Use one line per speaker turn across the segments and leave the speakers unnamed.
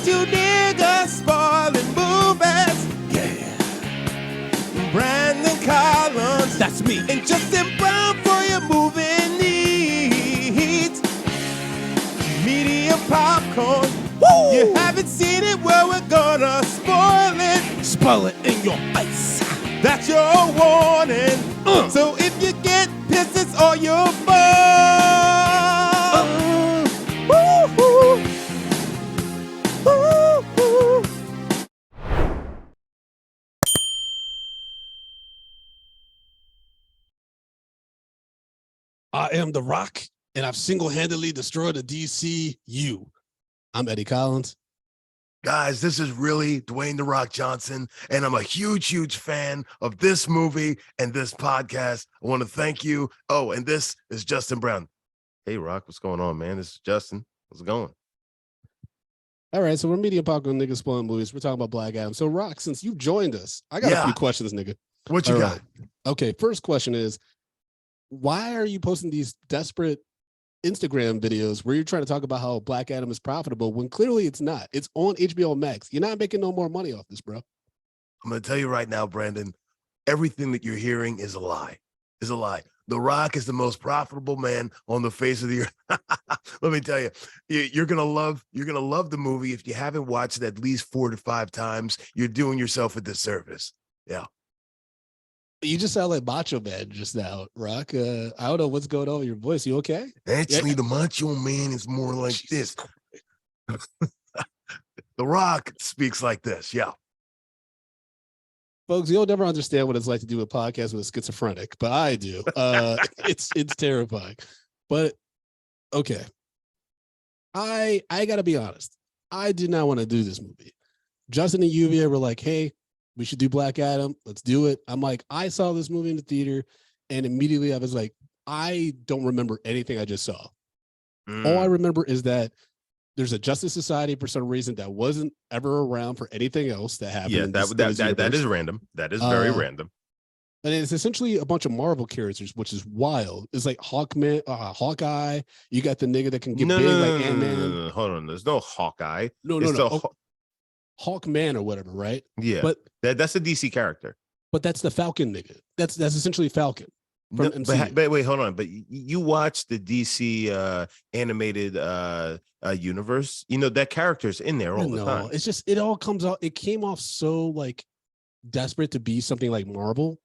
two niggas spoiling movies. Yeah. Brandon Collins, that's me, and Justin Brown for your movie needs. Medium popcorn. Woo! You haven't seen it, well, we're gonna spoil it. Spoil it in your face. That's your warning. So if you get pissed, it's all your fault. Woo-hoo. Woo-hoo. I am The Rock, and I've single-handedly destroyed the DCU. I'm Eddie Collins.
Guys, this is really Dwayne The Rock Johnson, and I'm a huge, huge fan of this movie and this podcast. I want to thank you. Oh, and this is Justin Brown. Hey, Rock, what's going on, man? This is Justin. How's it going?
All right, so we're media popcorn niggas spoiling movies. We're talking about Black Adam. So, Rock, since you joined us, I got a few questions, nigga.
What you got?
Right. Okay, first question is, why are you posting these desperate Instagram videos where you're trying to talk about how Black Adam is profitable when clearly it's not? It's on HBO Max. You're not making no more money off this, bro.
I'm going to tell you right now, Brandon, everything that you're hearing is a lie. Is a lie. The Rock is the most profitable man on the face of the earth. Let me tell you, you're gonna love the movie. If you haven't watched it at least 4 to 5 times, you're doing yourself a disservice. Yeah.
You just sound like Macho Man just now, Rock. I don't know what's going on with your voice. You okay?
Actually, the Macho Man is more like this. The Rock speaks like this. Yeah.
Folks, you'll never understand what it's like to do a podcast with a schizophrenic, but I do. It's terrifying. But okay. I gotta be honest. I did not want to do this movie. Justin and Yuvia were like, hey, we should do Black Adam. Let's do it. I'm like, I saw this movie in the theater, and immediately I was like, I don't remember anything I just saw. All I remember is that there's a Justice Society for some reason that wasn't ever around for anything else that happened.
Yeah, that is random. That is very random.
And it's essentially a bunch of Marvel characters, which is wild. It's like Hawkman, Hawkeye. You got the nigga that can get big like Ant-Man.
No, hold on. There's no Hawkeye.
No. Hawkman or whatever, right?
Yeah,
but
that's a DC character.
But that's the Falcon nigga. That's essentially Falcon.
No, but wait, hold on. But you watch the DC animated universe. You know that character's in there all the time.
It's just it all comes out. It came off so like desperate to be something like Marvel.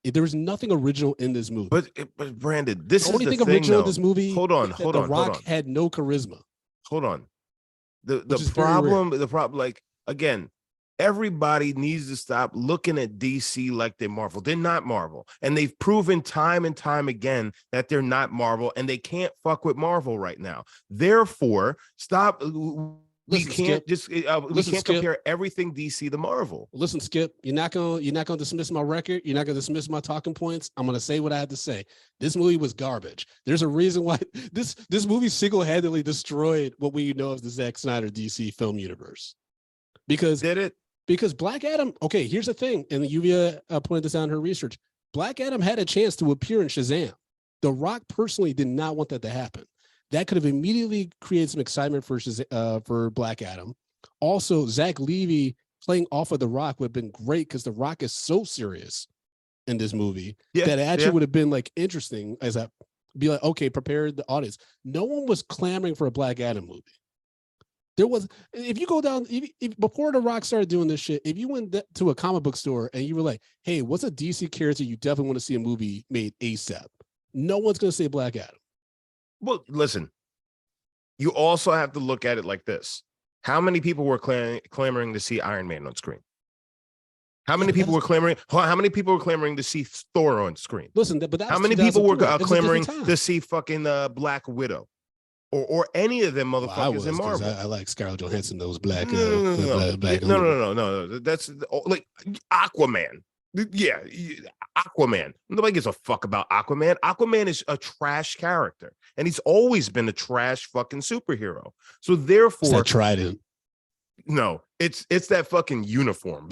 There was nothing original in this movie.
But Brandon, this
the
is
only
the
thing
thing,
original
though.
in this movie.
Hold on.
The Rock had no charisma.
Hold on. The problem, like again. Everybody needs to stop looking at DC like they're Marvel. They're not Marvel. And they've proven time and time again that they're not Marvel, and they can't fuck with Marvel right now. Therefore, stop. We can't compare everything DC to Marvel.
Listen, Skip, you're not gonna dismiss my record. You're not gonna dismiss my talking points. I'm gonna say what I have to say. This movie was garbage. There's a reason why this movie single-handedly destroyed what we know as the Zack Snyder DC film universe. Because Black Adam, okay, here's the thing, and Yuvia pointed this out in her research. Black Adam had a chance to appear in Shazam. The Rock personally did not want that to happen. That could have immediately created some excitement for Black Adam. Also, Zach Levy playing off of The Rock would have been great because The Rock is so serious in this movie that it actually would have been like interesting as a be like, okay, prepare the audience. No one was clamoring for a Black Adam movie. There was, if you go down, if before The Rock started doing this shit, if you went to a comic book store and you were like, hey, what's a DC character you definitely want to see a movie made ASAP? No one's going to say Black Adam.
Well, listen, you also have to look at it like this. How many people were clamoring to see Iron Man on screen? How many people were clamoring? How many people were clamoring to see Thor on screen?
Listen, but
how many people were clamoring to see fucking Black Widow? Or any of them motherfuckers in Marvel.
I like Scarlett Johansson. Those black.
No. That's like Aquaman. Yeah, Aquaman. Nobody gives a fuck about Aquaman. Aquaman is a trash character, and he's always been a trash fucking superhero. So therefore,
Trident.
No, it's that fucking uniform.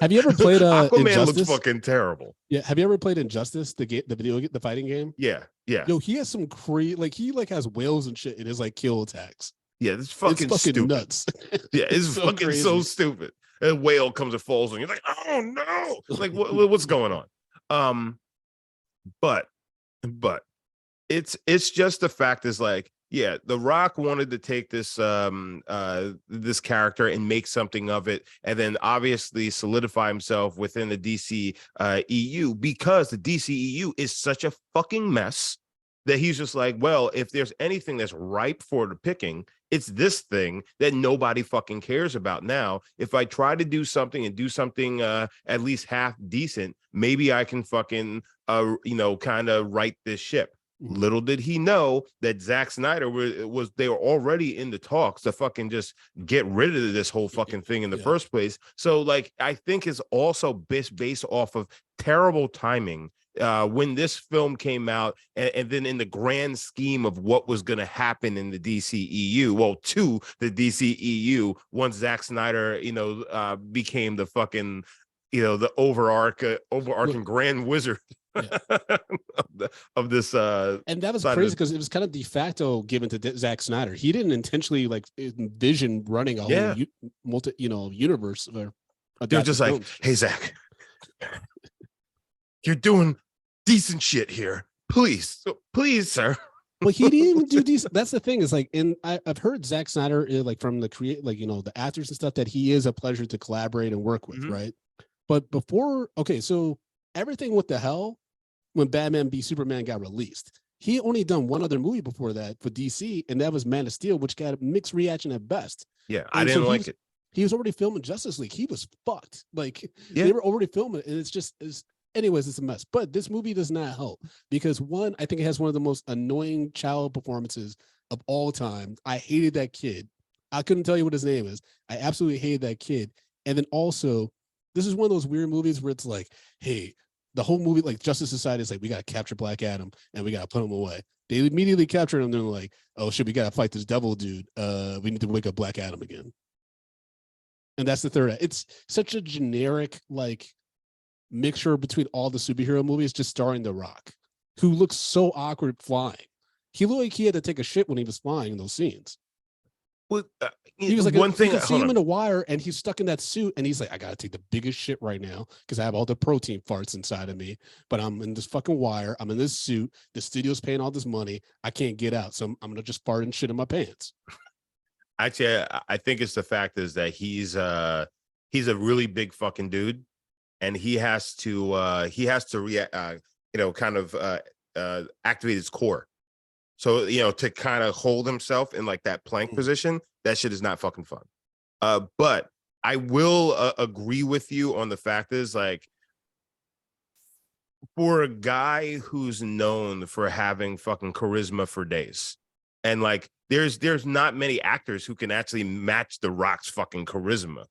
Have you ever played
Aquaman
Injustice?
Looks fucking terrible.
Yeah. Have you ever played Injustice, the fighting game?
Yeah.
Yo, he has some he has whales and shit in his like kill attacks.
Yeah, it's fucking stupid.
Nuts.
Yeah, it's
so
fucking
crazy.
so stupid. A whale comes and falls on you. You're like, oh no! Like, what's going on? But it's just the fact is like, yeah, The Rock wanted to take this this character and make something of it, and then obviously solidify himself within the DC EU, because the DC EU is such a fucking mess that he's just like, well, if there's anything that's ripe for the picking, it's this thing that nobody fucking cares about now. If I try to do something and do something at least half decent, maybe I can fucking kind of right this ship. Little did he know that Zack Snyder they were already in the talks to fucking just get rid of this whole fucking thing in the first place. So like, I think it's also based off of terrible timing when this film came out, and then in the grand scheme of what was going to happen in the DCEU, well, to the DCEU, once Zack Snyder, became the fucking, the overarching grand wizard. Yeah. of this
and that was crazy because it was kind of de facto given to Zack Snyder. He didn't intentionally like envision running a whole universe.
They're just like, hey Zack, you're doing decent shit here, please sir.
Well, he didn't even do decent. That's the thing, is like, I've heard Zack Snyder, like from the the actors and stuff, that he is a pleasure to collaborate and work with, right? But before, so everything with the hell, when Batman v Superman got released, he only done one other movie before that for DC, and that was Man of Steel, which got a mixed reaction at best.
Yeah, I didn't like it.
He was already filming Justice League. He was fucked. Like, they were already filming it, and anyways, it's a mess. But this movie does not help because, one, I think it has one of the most annoying child performances of all time. I hated that kid. I couldn't tell you what his name is. I absolutely hated that kid. And then also, this is one of those weird movies where it's like, hey, the whole movie, like Justice Society is like, we got to capture Black Adam and we got to put him away. They immediately capture him. They're like, oh shit, we got to fight this devil dude. We need to wake up Black Adam again. And that's the third act. It's such a generic, like, mixture between all the superhero movies, just starring The Rock, who looks so awkward flying. He looked like he had to take a shit when he was flying in those scenes.
Well,
he was like, one thing, you can see him in the wire, and he's stuck in that suit, and he's like, I gotta take the biggest shit right now because I have all the protein farts inside of me, but I'm in this fucking wire, I'm in this suit, the studio's paying all this money, I can't get out, so I'm gonna just fart and shit in my pants.
Actually, I think it's the fact is that he's a really big fucking dude, and he has to react, activate his core. So, to kind of hold himself in like that plank position, that shit is not fucking fun. But I will agree with you on the fact is, like, for a guy who's known for having fucking charisma for days, and like there's not many actors who can actually match The Rock's fucking charisma.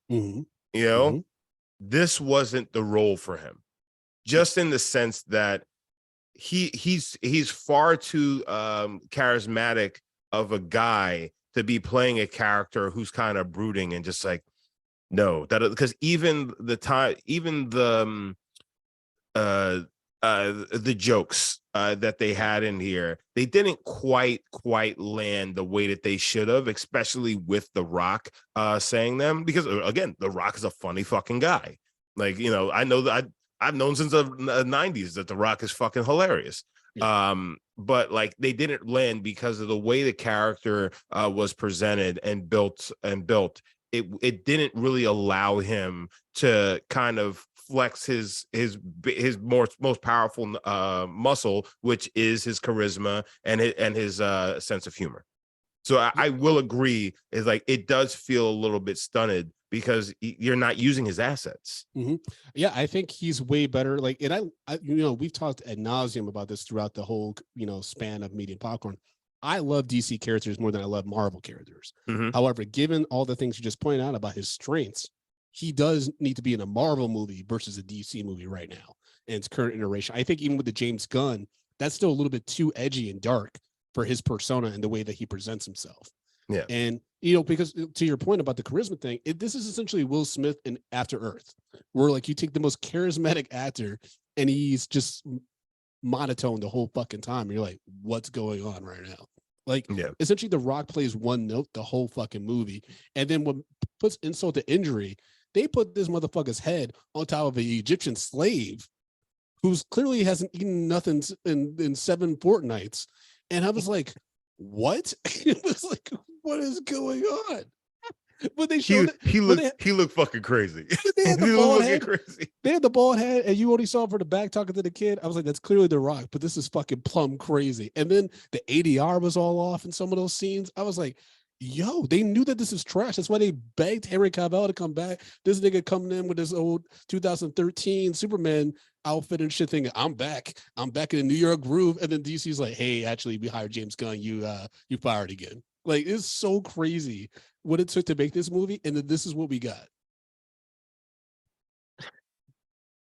This wasn't the role for him, just in the sense that he's far too charismatic of a guy to be playing a character who's kind of brooding and just like, no, that, because even the jokes that they had in here, they didn't quite land the way that they should have, especially with The Rock saying them, because again, The Rock is a funny fucking guy. Like, I know that I've known since the 90s that The Rock is fucking hilarious. Yeah. But like, they didn't land because of the way the character was presented and built. It didn't really allow him to kind of flex his most powerful muscle, which is his charisma and his sense of humor. So I will agree, is like, it does feel a little bit stunted because you're not using his assets.
Yeah, I think he's way better. Like, and I we've talked ad nauseum about this throughout the whole span of Media Popcorn. I love DC characters more than I love Marvel characters. However, given all the things you just pointed out about his strengths, he does need to be in a Marvel movie versus a DC movie right now in its current iteration. I think even with the James Gunn, that's still a little bit too edgy and dark for his persona and the way that he presents himself.
Yeah.
And, because to your point about the charisma thing, this is essentially Will Smith in After Earth, where like you take the most charismatic actor and he's just monotone the whole fucking time. You're like, what's going on right now? Like essentially The Rock plays one note the whole fucking movie. And then what puts insult to injury, they put this motherfucker's head on top of an Egyptian slave who's clearly hasn't eaten nothing in 7 fortnights. And I was like, what? It was like, what is going on? But they showed
he looked fucking crazy.
They had the bald head. Crazy. They had the bald head, and you only saw him from the back talking to the kid. I was like, that's clearly The Rock, but this is fucking plumb crazy. And then the ADR was all off in some of those scenes. I was like, yo, they knew that this is trash. That's why they begged Henry Cavill to come back. This nigga coming in with this old 2013 Superman outfit and shit thinking, I'm back in the New York groove. And then DC's like, hey, actually, we hired James Gunn. You fired again. Like, it's so crazy what it took to make this movie, and then this is what we got.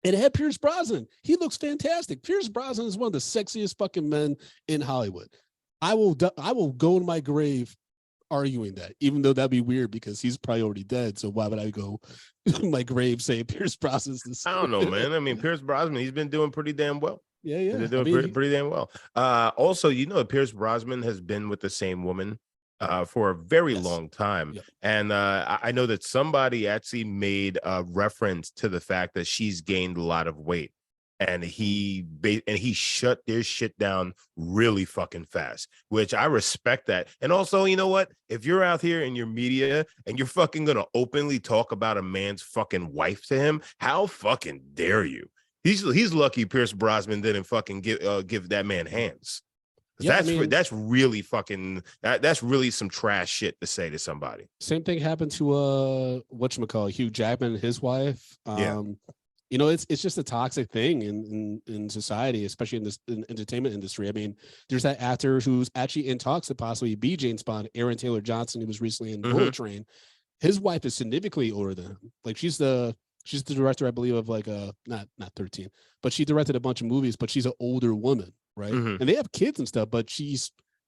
And it had Pierce Brosnan. He looks fantastic. Pierce Brosnan is one of the sexiest fucking men in Hollywood. I will go in my grave arguing that, even though that'd be weird because he's probably already dead. So why would I go in my grave saying Pierce Brosnan's this?
I don't know, man. I mean, Pierce Brosnan, he's been doing pretty damn well.
Yeah.
He's been doing pretty damn well. Also, Pierce Brosnan has been with the same woman for a very long time. Yep. And I know that somebody actually made a reference to the fact that she's gained a lot of weight. And he shut this shit down really fucking fast, which I respect that. And also, you know what? If you're out here in your media and you're fucking gonna openly talk about a man's fucking wife to him, how fucking dare you? He's lucky Pierce Brosnan didn't fucking give that man hands. Yeah, that's really fucking that's really some trash shit to say to somebody.
Same thing happened to whatchamacallit, Hugh Jackman and his wife. It's just a toxic thing in society, especially in this entertainment industry. I mean, there's that actor who's actually in talks to possibly be James Bond, Aaron Taylor Johnson, who was recently in Bullet Train. His wife is significantly older than him. Like she's the director, I believe, of like not 13, but she directed a bunch of movies, but she's an older woman, right? And they have kids and stuff, but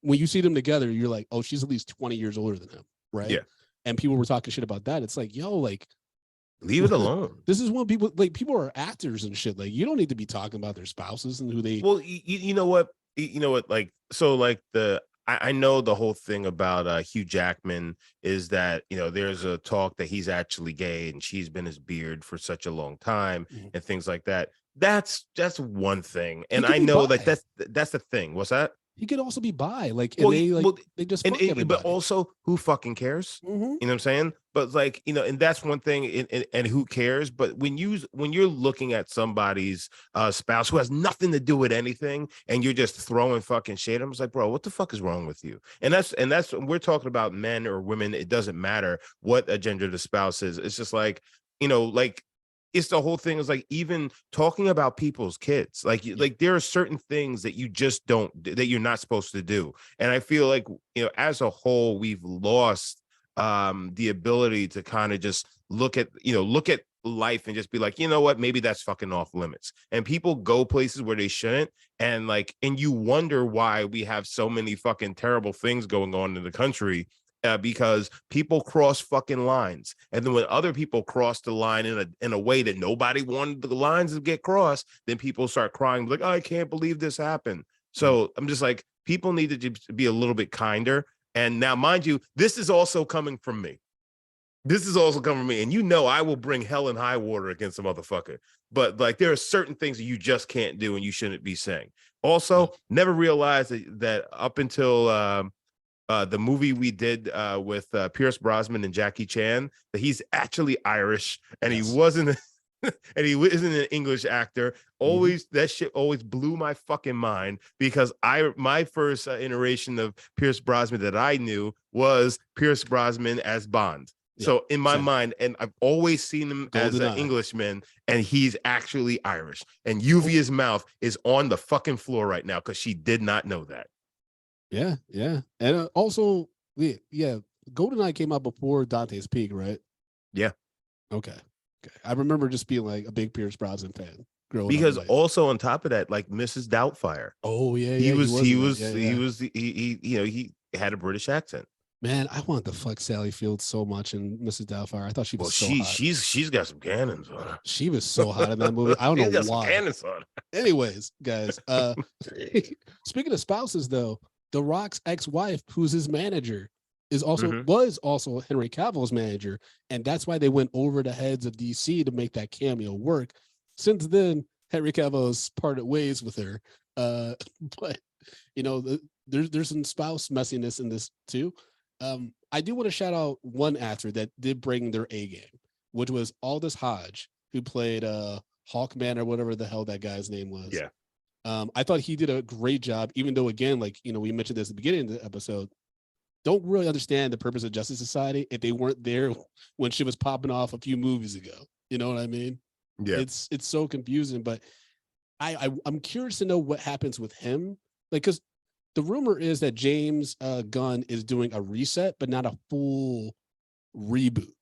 when you see them together, you're like, oh, she's at least 20 years older than him, right? Yeah. And people were talking shit about that. It's like, yo, like,
leave it alone.
This is when people are actors and shit. Like, you don't need to be talking about their spouses and who they.
Well, you know what? Like, so like I know the whole thing about Hugh Jackman is that, there's a talk that he's actually gay and she's been his beard for such a long time and things like that. That's one thing. And I know like that's the thing. What's that?
He could also be bi, they just fuck everybody.
But also, who fucking cares? You know what I'm saying? But like, and that's one thing. And who cares? But when you're looking at somebody's spouse who has nothing to do with anything, and you're just throwing fucking shade, I'm just like, bro, what the fuck is wrong with you? And that's we're talking about men or women. It doesn't matter what a gender the spouse is. It's just like, like. It's the whole thing is like even talking about people's kids, like there are certain things that you just that you're not supposed to do. And I feel like, as a whole, we've lost the ability to kind of just look at life and just be like, you know what, maybe that's fucking off limits. And people go places where they shouldn't. And you wonder why we have so many fucking terrible things going on in the country. Because people cross fucking lines, and then when other people cross the line in a way that nobody wanted the lines to get crossed, then people start crying like, oh, I can't believe this happened. So I'm just like, people need to be a little bit kinder. And now, mind you, this is also coming from me. And I will bring hell and high water against a motherfucker. But like, there are certain things that you just can't do and you shouldn't be saying. Also, never realized that up until the movie we did with Pierce Brosnan and Jackie Chan, that he's actually Irish and he wasn't and he isn't an English actor. Always that shit always blew my fucking mind, because my first iteration of Pierce Brosnan that I knew was Pierce Brosnan as Bond. So in my mind, and I've always seen him as an Englishman, and he's actually Irish. And Yuvia's mouth is on the fucking floor right now because she did not know that.
Yeah. And also, GoldenEye came out before Dante's Peak, right?
Yeah.
Okay. I remember just being like a big Pierce Brosnan fan growing up.
Because also on top of that, like Mrs. Doubtfire.
Oh yeah.
He had a British accent.
Man, I wanted to fuck Sally Field so much in Mrs. Doubtfire. I thought she was so hot.
She's got some cannons on her.
She was so hot in that movie. I don't know why.
Some cannons on her.
Anyways, guys, speaking of spouses though, The Rock's ex-wife, who's his manager,
Mm-hmm.
was also Henry Cavill's manager, and that's why they went over the heads of DC to make that cameo work. Since then, Henry Cavill has parted ways with her, but there's some spouse messiness in this too. I do want to shout out one actor that did bring their A game, which was Aldous Hodge, who played Hawkman or whatever the hell that guy's name was.
Yeah.
I thought he did a great job, even though, again, we mentioned this at the beginning of the episode, don't really understand the purpose of Justice Society if they weren't there when shit was popping off a few movies ago. You know what I mean?
Yeah.
It's so confusing, but I'm curious to know what happens with him. Like, because the rumor is that James Gunn is doing a reset, but not a full reboot.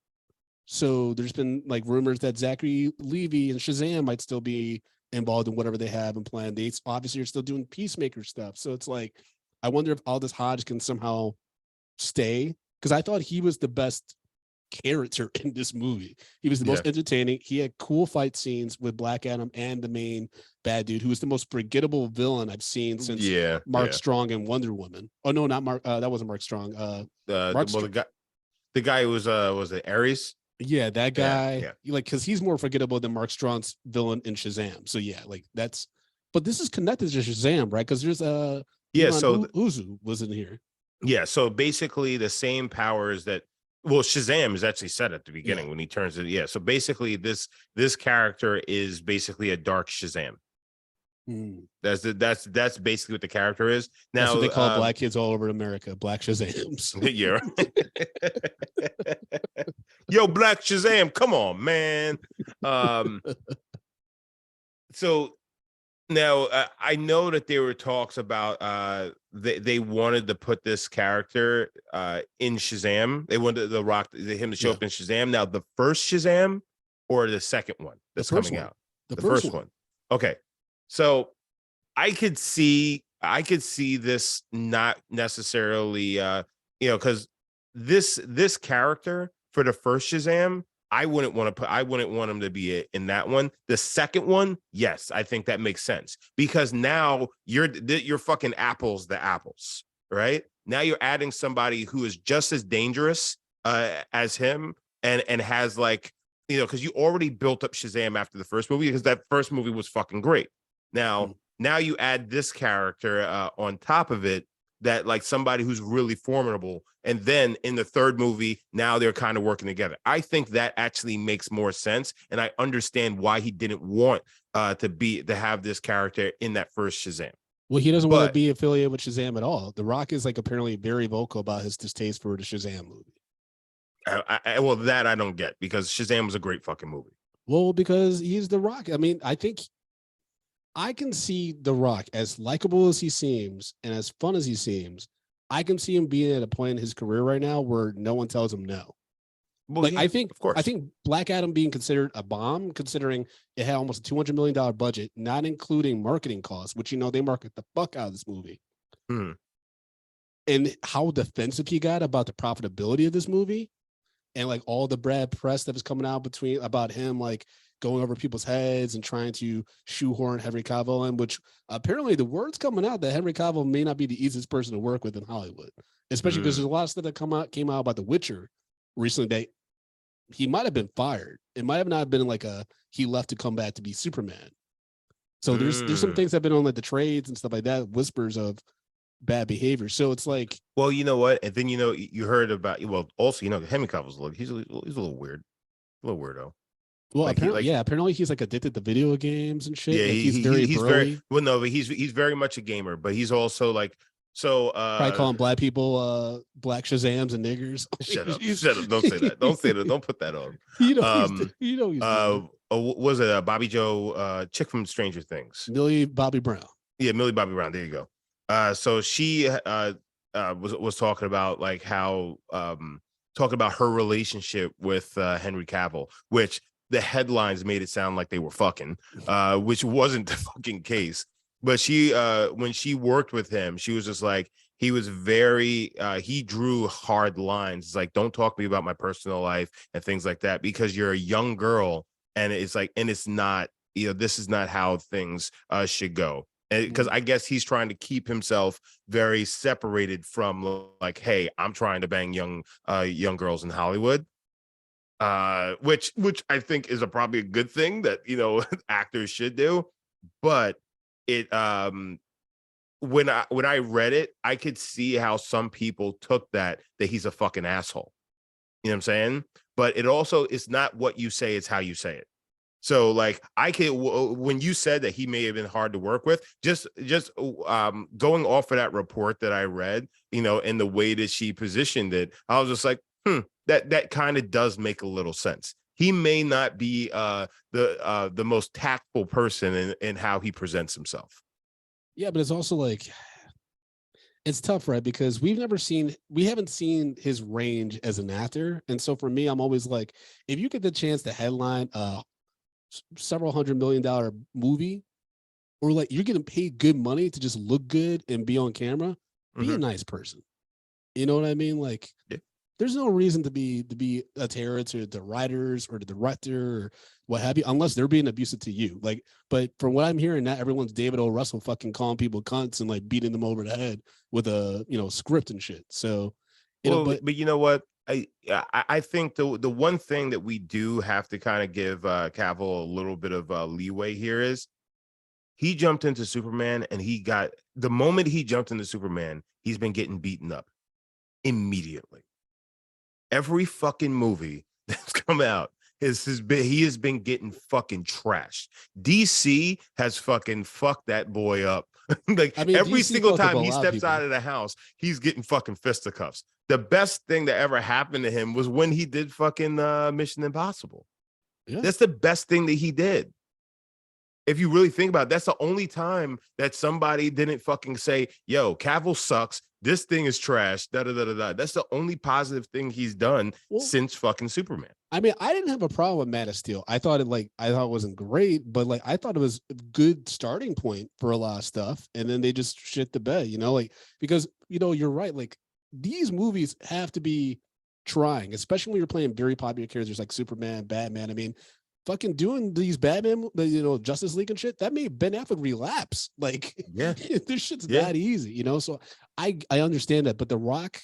So there's been like rumors that Zachary Levi and Shazam might still be involved in whatever they have in plan. They obviously are still doing Peacemaker stuff. So it's like, I wonder if Aldous Hodge can somehow stay, because I thought he was the best character in this movie. He was the most entertaining. He had cool fight scenes with Black Adam and the main bad dude, who was the most forgettable villain I've seen since Mark Strong and Wonder Woman. Oh no, not Mark. That wasn't Mark Strong.
The guy who was it Ares?
Yeah, that guy. Yeah. Like, because he's more forgettable than Mark Strong's villain in Shazam. So yeah, like that's. But this is connected to Shazam, right? Because there's so Uzu was in here.
Yeah, so basically the same powers that Shazam is actually said at the beginning when he turns it. Yeah, so basically this character is basically a dark Shazam. That's basically what the character is. Now
that's what they call black kids all over America, black Shazams.
Yeah. Yo, black Shazam, come on, man. So now I know that there were talks about they wanted to put this character in Shazam. They wanted The Rock him to show up in Shazam. Now the first Shazam or the second one that's coming out? The first one. Okay. So I could see this not necessarily because this character for the first Shazam, I wouldn't want him to be in that one. The second one, yes, I think that makes sense, because now you're fucking apples to apples, right? Now you're adding somebody who is just as dangerous as him and has because you already built up Shazam after the first movie, because that first movie was fucking great. Now you add this character on top of it, that like somebody who's really formidable, and then in the third movie now they're kind of working together. I think that actually makes more sense, and I understand why he didn't want to have this character in that first Shazam.
Well, he doesn't want to be affiliated with Shazam at all. The Rock is apparently very vocal about his distaste for the Shazam movie.
Well, that I don't get, because Shazam was a great fucking movie.
Well, because he's The Rock. I mean, I think I can see The Rock, as likable as he seems and as fun as he seems, I can see him being at a point in his career right now where no one tells him no. Well, I think Black Adam being considered a bomb, considering it had almost a $200 million budget, not including marketing costs, which, they market the fuck out of this movie. And how defensive he got about the profitability of this movie, and all the bad press that was coming out about him, going over people's heads and trying to shoehorn Henry Cavill in, which apparently the word's coming out that Henry Cavill may not be the easiest person to work with in Hollywood, especially because there's a lot of stuff that came out about The Witcher recently that he might have been fired. It might have not been he left to come back to be Superman. So there's some things that have been on the trades and stuff like that, whispers of bad behavior. So it's
well, you know what? And then you heard about also Henry Cavill's he's a little weird, a little weirdo.
Well, apparently he's addicted to video games and shit.
Yeah,
he's
very well. No, but he's very much a gamer, but he's also
probably calling black people black Shazams and niggers.
Shut up! Don't say that. Don't say that. Don't put that on. Was it Bobby Joe, chick from Stranger Things?
Millie Bobby Brown.
Yeah, Millie Bobby Brown. There you go. So she was talking about how talking about her relationship with Henry Cavill, which the headlines made it sound like they were fucking, which wasn't the fucking case. But she, when she worked with him, she was just he was very, he drew hard lines. It's don't talk to me about my personal life and things like that, because you're a young girl, and it's and it's not, this is not how things should go. because I guess he's trying to keep himself very separated from like, hey, I'm trying to bang young girls in Hollywood, which I think is probably a good thing that actors should do. But it when I read it, I could see how some people took that he's a fucking asshole. You know what I'm saying? But it also is not what you say, it's how you say it. So like I could when you said that he may have been hard to work with, just going off of that report that I read, and the way that she positioned it, I was just like, that kind of does make a little sense. He may not be the most tactful person in how he presents himself.
Yeah, but it's also like it's tough, right? Because we haven't seen his range as an actor. And so for me, I'm always like, if you get the chance to headline several $100 million movie, or like you're getting paid good money to just look good and be on camera, be a nice person. You know what I mean? Like, there's no reason to be a terror to the writers or the director or what have you, unless they're being abusive to you. Like, but from what I'm hearing, not everyone's David O. Russell fucking calling people cunts and like beating them over the head with a script and shit. So,
but you know what? I think the one thing that we do have to kind of give Cavill a little bit of leeway here is he jumped into Superman, and the moment he jumped into Superman, he's been getting beaten up immediately. Every fucking movie that's come out he has been getting fucking trashed. DC has fucking fucked that boy up. Like, I mean, every DC single time he steps out of the house, he's getting fucking fisticuffs. The best thing that ever happened to him was when he did fucking Mission Impossible. Yeah. That's the best thing that he did. If you really think about it, that's the only time that somebody didn't fucking say, yo, Cavill sucks. This thing is trash. Da, da, da, da, da. That's the only positive thing he's done since fucking Superman.
I mean, I didn't have a problem with Man of Steel. I thought it wasn't great, but like I thought it was a good starting point for a lot of stuff. And then they just shit the bed, because you're right. Like these movies have to be trying, especially when you're playing very popular characters like Superman, Batman. I mean, fucking doing these Batman, Justice League and shit, that made Ben Affleck relapse. Like, this shit's that easy, So I understand that, but The Rock,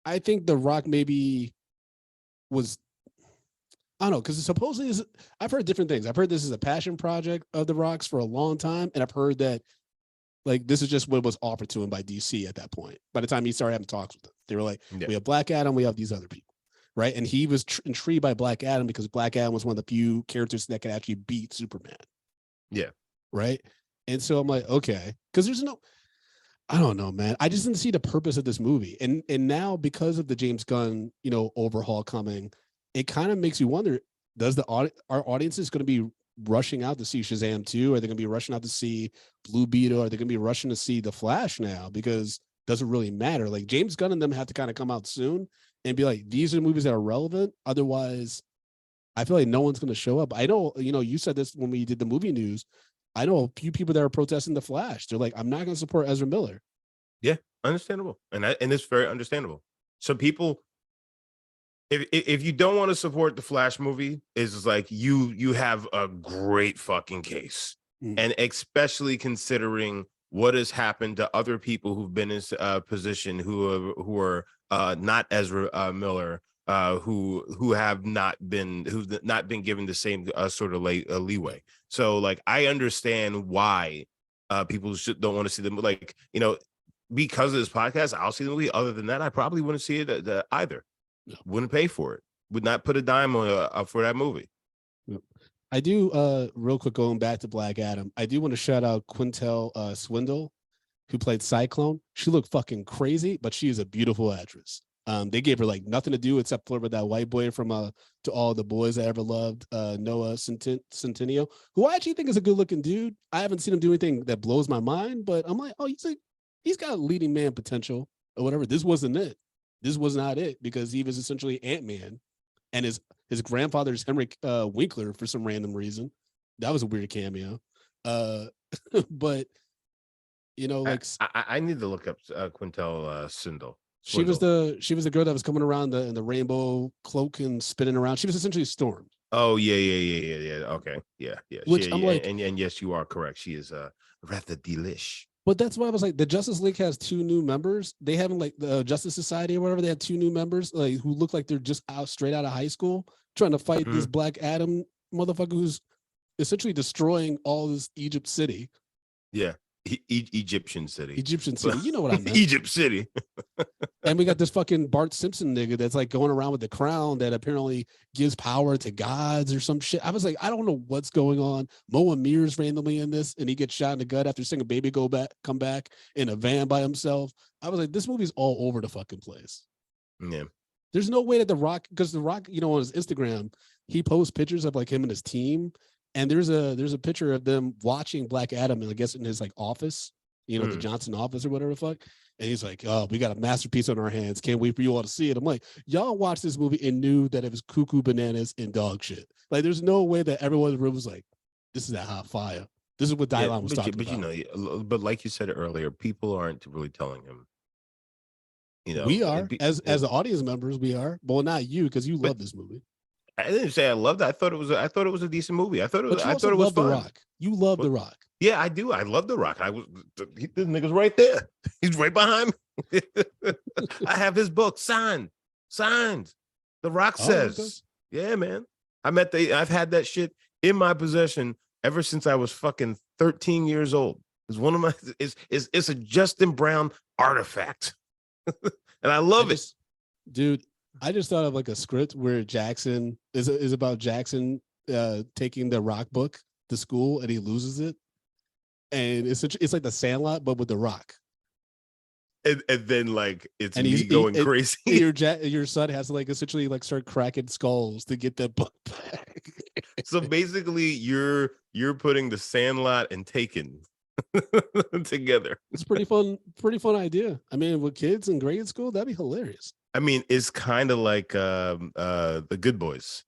I think The Rock maybe was, I don't know, because supposedly I've heard different things. I've heard this is a passion project of The Rock's for a long time, and I've heard that like this is just what was offered to him by DC at that point. By the time he started having talks with them, they were like, we have Black Adam, we have these other people. Right. And he was intrigued by Black Adam because Black Adam was one of the few characters that could actually beat Superman. Yeah. Right. And so I'm like, okay, because I don't know, man. I just didn't see the purpose of this movie. And now because of the James Gunn, overhaul coming, it kind of makes you wonder, our audience is going to be rushing out to see Shazam 2? Are they going to be rushing out to see Blue Beetle? Are they going to be rushing to see The Flash now? Because it doesn't really matter. Like James Gunn and them have to kind of come out soon and be like, these are the movies that are relevant. Otherwise, I feel like no one's going to show up. I know, you said this when we did the movie news. I know a few people that are protesting The Flash. They're like, I'm not going to support Ezra Miller.
Yeah, understandable. And it's very understandable. So people, if you don't want to support the Flash movie, is like you have a great fucking case. And especially considering what has happened to other people who've been in a position who are not Ezra Miller, who've not been given the same sort of leeway. So like I understand why people don't want to see them, like, because of this podcast. I'll see the movie. Other than that, I probably wouldn't see it either. Wouldn't pay for it. Would not put a dime on for that movie.
I do, real quick, going back to Black Adam, I do want to shout out Quintel Swindle, who played Cyclone. She looked fucking crazy, but she is a beautiful actress. They gave her like nothing to do except flirt with that white boy from To All the Boys I Ever Loved, Noah Centineo, who I actually think is a good looking dude. I haven't seen him do anything that blows my mind, but I'm like, oh, he's got leading man potential or whatever. This wasn't it. This was not it, because he was essentially Ant-Man, and his grandfather's Henry Winkler for some random reason. That was a weird cameo. But like
I need to look up Quintel Swindle.
She was the girl that was coming around in the rainbow cloak and spinning around. She was essentially Storm.
Oh yeah. Okay, yeah.
Which I'm like,
And yes, you are correct. She is rather delish.
but that's why I was like, the Justice League has two new members. They haven't like the Justice Society or whatever. They had two new members, like who look like they're just out straight out of high school, trying to fight this
Mhm.
Black Adam motherfucker who's essentially destroying all this Egypt city.
Yeah, Egyptian city,
Egyptian city. You know what I meant.
Egypt city.
And we got this fucking Bart Simpson nigga that's like going around with the crown that apparently gives power to gods or some shit. I was like, I don't know what's going on. Moa Mears randomly in this, and he gets shot in the gut after seeing a baby come back in a van by himself. I was like, this movie's all over the fucking place.
Yeah.
There's no way that The Rock, because The Rock, on his Instagram, he posts pictures of like him and his team, and there's a picture of them watching Black Adam, and I guess in his like office, the Johnson office or whatever the fuck. And he's like, "Oh, we got a masterpiece on our hands. Can't wait for you all to see it." I'm like, y'all watched this movie and knew that it was cuckoo bananas and dog shit. Like, there's no way that everyone in the room was like, "This is a hot fire." This is what Dylon was talking about.
But like you said earlier, people aren't really telling him.
We are, as the audience members, we are. Well, not you, because you love this movie.
I didn't say I loved it. I thought it was a decent movie. I thought it was.
But you also love The Rock. You love The Rock.
Yeah, I do. I love The Rock. The nigga's right there. He's right behind me. I have his book signed. The Rock says, "Yeah, man. I've had that shit in my possession ever since I was fucking 13 years old. It's one of my. It's a Justin Brown artifact, and I love it,
dude. I just thought of like a script where Jackson is about Jackson taking the Rock book to school and he loses it, and it's like the Sandlot but with the Rock.
And then like it's me going crazy.
Your son has to like essentially like start cracking skulls to get that book back.
So basically, you're putting the Sandlot and Taken together.
It's pretty fun idea. I mean, with kids in grade school, that'd be hilarious.
I mean, it's kind of like the Good Boys.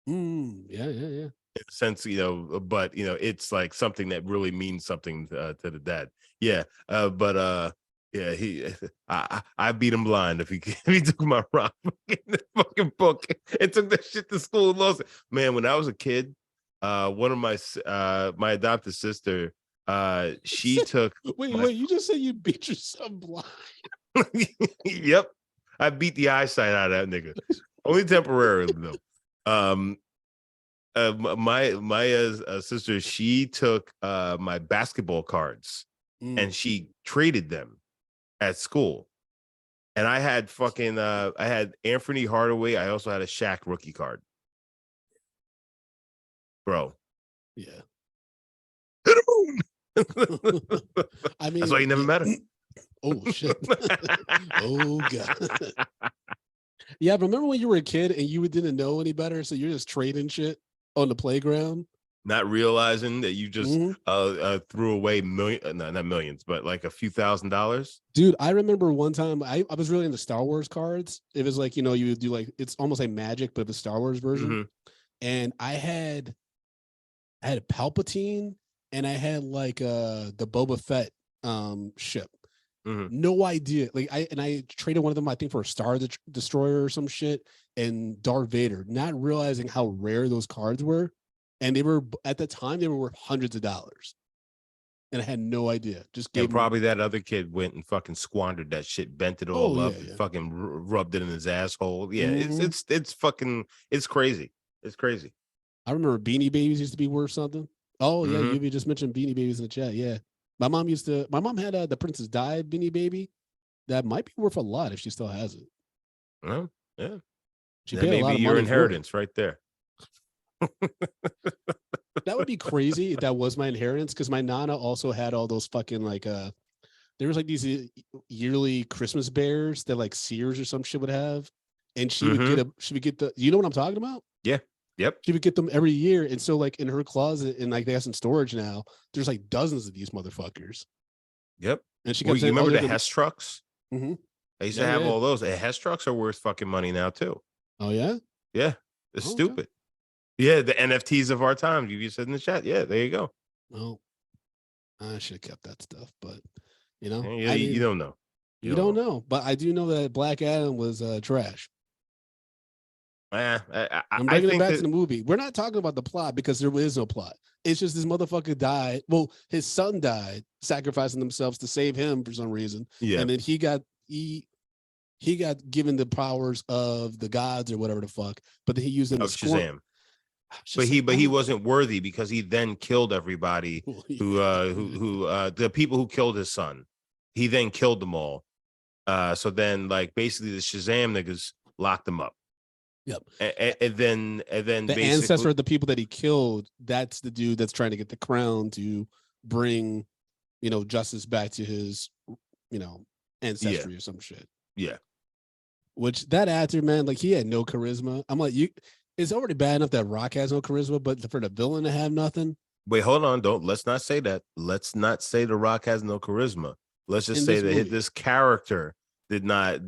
Yeah.
In a sense, but it's like something that really means something to the dad. Yeah, but yeah, I beat him blind if he took my rock fucking book and took that shit to school and lost it. Man, when I was a kid, one of my adopted sister, she took.
Wait, you just said you beat yourself blind?
Yep. I beat the eyesight out of that nigga. Only temporarily though. My sister, she took my basketball cards and she traded them at school. And I had I had Anthony Hardaway. I also had a Shaq rookie card. Bro.
Yeah.
To the moon.
I mean,
that's why you never met her.
Oh shit. Oh god. Yeah, remember when you were a kid and you didn't know any better, so you're just trading shit on the playground,
not realizing that you just threw away not millions, but like a few $1,000s.
Dude, I remember one time I was really into Star Wars cards. It was like, you would do like, it's almost like Magic, but the Star Wars version. And I had a Palpatine and I had like the Boba Fett ship. No idea. Like I traded one of them, I think, for a Star Destroyer or some shit, and Darth Vader, not realizing how rare those cards were. And they were, at the time, they were worth hundreds of dollars. And I had no idea. Just gave
probably that other kid went and fucking squandered that shit, bent it all up, and fucking rubbed it in his asshole. Yeah, it's fucking, it's crazy. It's crazy.
I remember Beanie Babies used to be worth something. Oh yeah, you just mentioned Beanie Babies in the chat. Yeah. My mom had the Princess Di Beanie Baby. That might be worth a lot if she still has it.
Well, yeah.
She paid a lot of
your
money
inheritance right there.
That would be crazy if that was my inheritance, because my Nana also had all those fucking like there was like these yearly Christmas bears that like Sears or some shit would have, and she would get the, you know what I'm talking about?
Yeah. Yep.
She would get them every year. And so like in her closet, and like they have some storage now, there's like dozens of these motherfuckers.
Yep.
And she
you remember the Hess trucks?
I
used to have all those. The Hess trucks are worth fucking money now too.
Oh yeah?
Yeah. It's stupid. Okay. Yeah, the NFTs of our time. You said in the chat. Yeah, there you go.
Well, I should have kept that stuff, but
you don't know.
You don't know. But I do know that Black Adam was trash. I'm
I
bringing it
think
back to
that
the movie. We're not talking about the plot because there is no plot. It's just this motherfucker died. Well, his son died, sacrificing themselves to save him for some reason.
yeah.
And then he got given the powers of the gods or whatever the fuck, but then he used them to
Of
scorn.
Shazam. But he wasn't worthy because he then killed everybody who the people who killed his son. He then killed them all. So then like basically the Shazam niggas locked him up.
Yep.
And then
the ancestor of the people that he killed, that's the dude that's trying to get the crown to bring, justice back to his, ancestry or some shit.
Yeah.
Which that actor, man, like he had no charisma. I'm like, it's already bad enough that Rock has no charisma, but for the villain to have nothing.
Wait, hold on. Let's not say that. Let's not say The Rock has no charisma. Let's just say that this character did not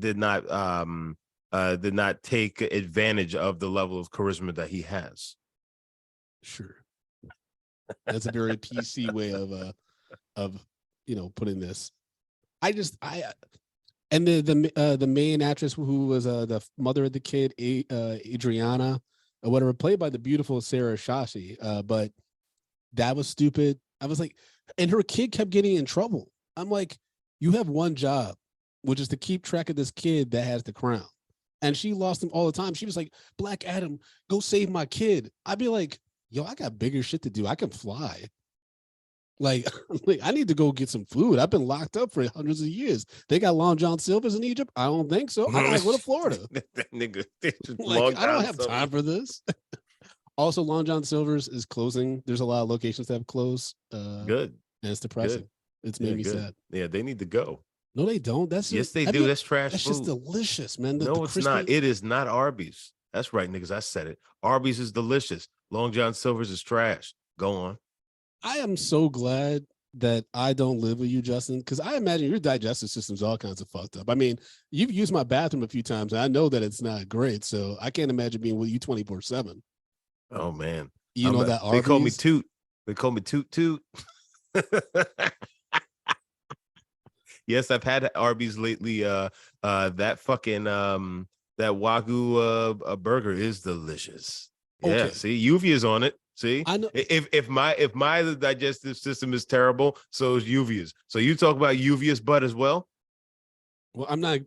take advantage of the level of charisma that he has.
Sure. That's a very PC way of putting this. And the main actress who was the mother of the kid, Adriana, or whatever, played by the beautiful Sarah Shashi. But that was stupid. I was like, and her kid kept getting in trouble. I'm like, you have one job, which is to keep track of this kid that has the crown. And she lost him all the time. She was like, Black Adam, go save my kid. I'd be like, yo, I got bigger shit to do. I can fly. Like, I need to go get some food. I've been locked up for hundreds of years. They got Long John Silver's in Egypt. I don't think so. I gotta go to Florida.
That nigga,
like, I don't have time for this. Also, Long John Silver's is closing. There's a lot of locations that have closed.
Good.
And it's depressing.
Good.
It's made me sad.
Yeah, they need to go.
No, they don't.
Yes, they do. That's trash.
That's
food.
just delicious, man.
No, it's not. It is not Arby's. That's right, niggas. I said it. Arby's is delicious. Long John Silver's is trash. Go on.
I am so glad that I don't live with you, Justin, because I imagine your digestive system's all kinds of fucked up. I mean, you've used my bathroom a few times, and I know that it's not great, so I can't imagine being with you 24/7.
Oh man,
that Arby's?
They call me Toot. They call me Toot Toot. Yes, I've had Arby's lately. That fucking that Wagyu burger is delicious. Yeah, okay. See, Uvia's on it. See,
I know.
If my digestive system is terrible, so is Uvia's. So you talk about Uvia's butt as well.
Well, I'm not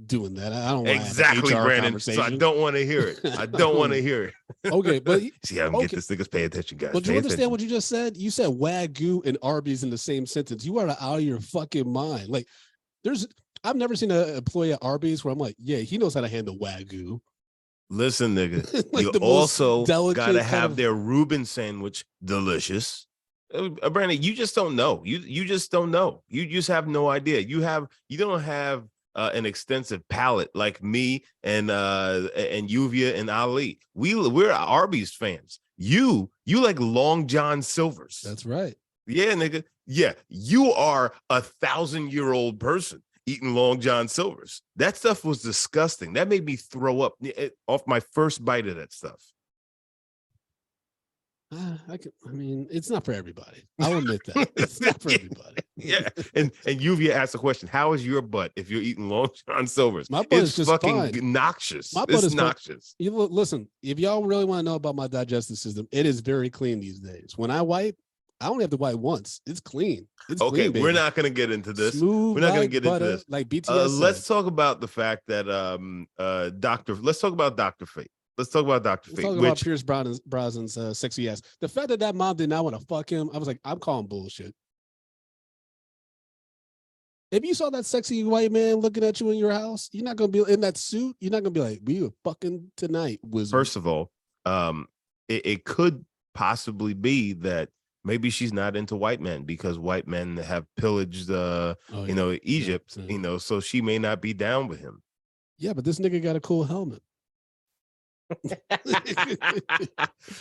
doing that. I don't want
exactly,
to have an HR
Brandon. So I don't want to hear it. I don't want to hear it.
Okay, but
see, I'm get this niggas pay attention, guys.
But do you understand what you just said? You said Wagyu and Arby's in the same sentence. You are out of your fucking mind. Like, I've never seen an employee at Arby's where I'm like, yeah, he knows how to handle Wagyu.
Listen, nigga, like you also gotta have their Reuben sandwich delicious. Brandon, you just don't know. You just don't know. You just have no idea. You don't have an extensive palate like me and Uvia and Ali. We're Arby's fans. You like Long John Silver's.
That's right.
Yeah, nigga. Yeah, you are 1,000-year-old person eating Long John Silver's. That stuff was disgusting. That made me throw up off my first bite of that stuff.
I mean, it's not for everybody. I'll admit that. It's not for everybody.
Yeah. And Uvia asked a question. How is your butt if you're eating Long John Silver's?
My butt is just
fucking
fine.
noxious.
My butt is
noxious.
Listen, if y'all really want to know about my digestive system, it is very clean these days. When I wipe, I only have to wipe once. It's clean. It's
okay.
Clean,
we're not going to get into this.
Smooth,
we're not going to get into this.
Like BTS.
Let's talk about the fact that let's talk about Dr. Fate. Let's talk about Dr. Fate.
Let's talk about Pierce Brosnan's sexy ass. The fact that mom did not want to fuck him, I was like, I'm calling bullshit. If you saw that sexy white man looking at you in your house, you're not going to be in that suit. You're not going to be like, we were fucking tonight, wizard.
First of all, it could possibly be that maybe she's not into white men because white men have pillaged, Egypt,
yeah.
So she may not be down with him.
Yeah, but this nigga got a cool helmet.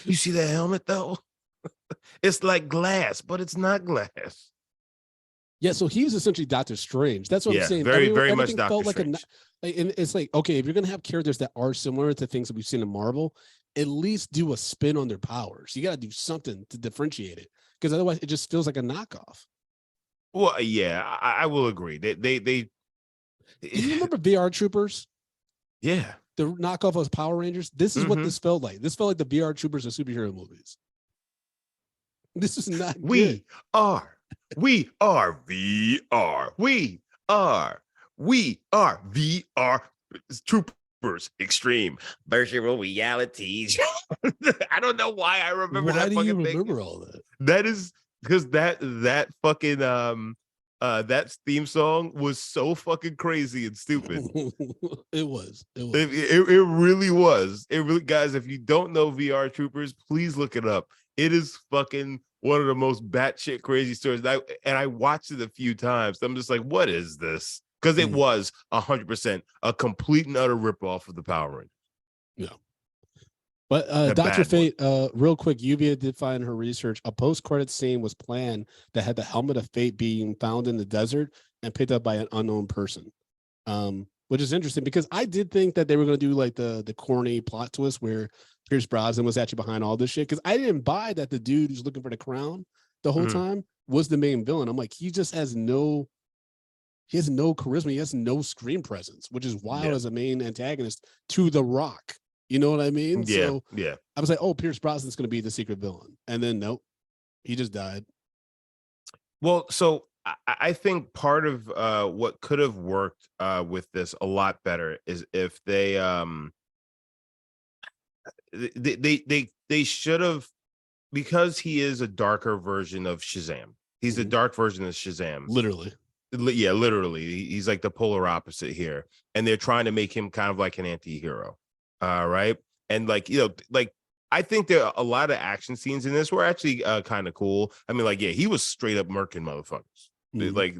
You see that helmet though? It's like glass, but it's not glass.
Yeah, so he was essentially Doctor Strange. That's what I'm saying.
Very much Doctor Strange.
And it's like, okay, if you're gonna have characters that are similar to things that we've seen in Marvel, at least do a spin on their powers. You got to do something to differentiate it, because otherwise it just feels like a knockoff.
Well, yeah, I will agree. They
Do you remember VR Troopers?
Yeah.
the knockoff of Power Rangers. This is what this felt like. This felt like the VR Troopers of superhero movies. This is not good.
We are VR. We are VR Troopers Extreme Virtual Realities. I don't know why I remember that fucking thing. Why do you
remember all that?
That is because that fucking that theme song was so fucking crazy and stupid.
It was.
It really was. It really, guys, if you don't know VR Troopers, please look it up. It is fucking one of the most batshit crazy stories. And I watched it a few times. I'm just like, what is this? Because it was 100% a complete and utter ripoff of the Power Rangers.
Yeah. But Dr. Fate, real quick, Yuvia did find in her research a post-credit scene was planned that had the helmet of Fate being found in the desert and picked up by an unknown person, which is interesting because I did think that they were going to do like the corny plot twist where Pierce Brosnan was actually behind all this shit, because I didn't buy that the dude who's looking for the crown the whole time was the main villain. I'm like, he has no charisma. He has no screen presence, which is wild as a main antagonist to The Rock. You know what I mean?
Yeah,
so I was like, oh, Pierce Brosnan's going to be the secret villain. And then, nope, he just died.
Well, so I think part of what could have worked with this a lot better is if they should have, because he is a darker version of Shazam. He's a dark version of Shazam.
Literally.
Yeah, literally. He's like the polar opposite here. And they're trying to make him kind of like an anti-hero. Right. And like, you know, like I think there are a lot of action scenes in this were actually kind of cool. I mean, like, yeah, he was straight up murking motherfuckers. Like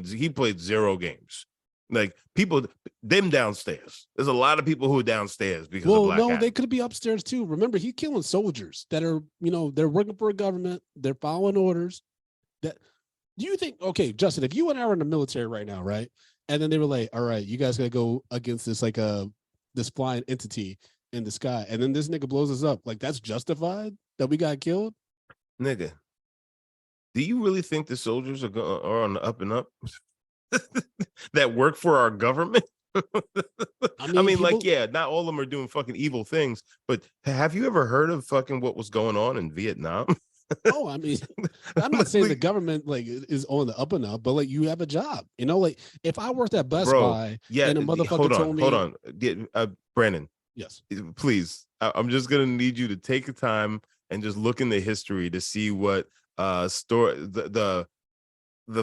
he played 0 games. Like people, them downstairs. There's a lot of people who are downstairs because of Black Adam.
They could be upstairs too. Remember, he's killing soldiers that are, you know, they're working for a government. They're following orders. Do you think, okay, Justin, if you and I were in the military right now, right? And then they were like, all right, you guys got to go against this, like this flying entity in the sky. And then this nigga blows us up. Like, that's justified that we got killed?
Nigga, do you really think the soldiers are on the up and up that work for our government? I mean, like, yeah, not all of them are doing fucking evil things, but have you ever heard of fucking what was going on in Vietnam?
Oh, I mean, I'm not saying the government like is on the up and up, but like you have a job, you know, like if I worked at Best Buy and a motherfucker told me,
hold on, Brandon.
Yes,
please. I'm just gonna need you to take the time and just look in the history to see what the